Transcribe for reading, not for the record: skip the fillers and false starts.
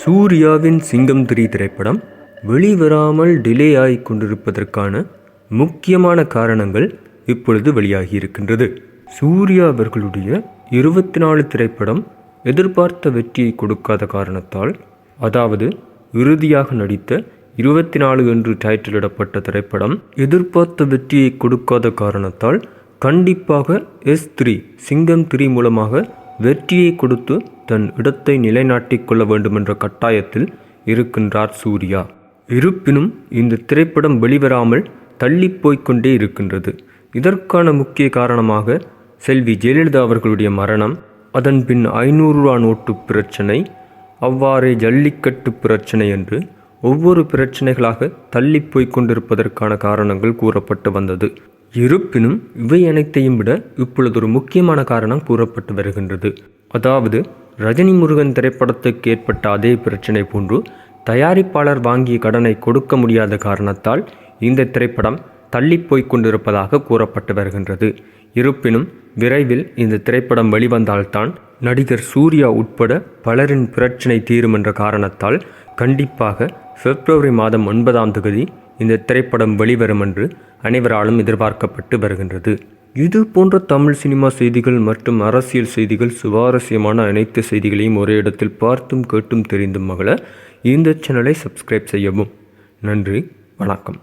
சூர்யாவின் சிங்கம் 3 திரைப்படம் வெளிவராமல் டிலே ஆகிக் கொண்டிருப்பதற்கான முக்கியமான காரணங்கள் இப்பொழுது வெளியாகி இருக்கின்றது. சூர்யா அவர்களுடைய 24 திரைப்படம் எதிர்பார்த்த வெற்றியை கொடுக்காத காரணத்தால், அதாவது இறுதியாக நடித்த 24 என்று டைட்டிலிடப்பட்ட திரைப்படம் எதிர்பார்த்த வெற்றியை கொடுக்காத காரணத்தால் கண்டிப்பாக S3 சிங்கம் 3 மூலமாக வெற்றியை கொடுத்து தன் இடத்தை நிலைநாட்டிக் கொள்ள வேண்டுமென்ற கட்டாயத்தில் இருக்கின்றார் சூர்யா. இருப்பினும் இந்த திரைப்படம் வெளிவராமல் தள்ளிப்போய்கொண்டே இருக்கின்றது. இதற்கான முக்கிய காரணமாக செல்வி ஜெயலலிதா அவர்களுடைய மரணம், அதன் பின் 500 ரூபா நோட்டு பிரச்சனை, அவ்வாறே ஜல்லிக்கட்டு பிரச்சனை என்று ஒவ்வொரு பிரச்சனைகளாக தள்ளிப்போய்க் கொண்டிருப்பதற்கான காரணங்கள் கூறப்பட்டு வந்தது. இருப்பினும் இவை அனைத்தையும் விட இப்பொழுது ஒரு முக்கியமான காரணம் கூறப்பட்டு வருகின்றது. அதாவது ரஜினி முருகன் திரைப்படத்துக்கு ஏற்பட்ட அதே பிரச்சனை போன்று தயாரிப்பாளர் வாங்கிய கடனை கொடுக்க முடியாத காரணத்தால் இந்த திரைப்படம் தள்ளிப்போய்க் கொண்டிருப்பதாக கூறப்பட்டு வருகின்றது. இருப்பினும் விரைவில் இந்த திரைப்படம் வெளிவந்தால்தான் நடிகர் சூர்யா உட்பட பலரின் பிரச்சனை தீரும் என்ற காரணத்தால் கண்டிப்பாக பிப்ரவரி மாதம் 9ஆம் தேதி இந்த திரைப்படம் வெளிவரும் என்று அனைவராலும் எதிர்பார்க்கப்பட்டு வருகின்றது. இது போன்ற தமிழ் சினிமா செய்திகள் மற்றும் அரசியல் செய்திகள், சுவாரஸ்யமான அனைத்து செய்திகளையும் ஒரே இடத்தில் பார்த்தும் கேட்டும் தெரிந்தும் மகள இந்த சேனலை சப்ஸ்கிரைப் செய்யவும். நன்றி, வணக்கம்.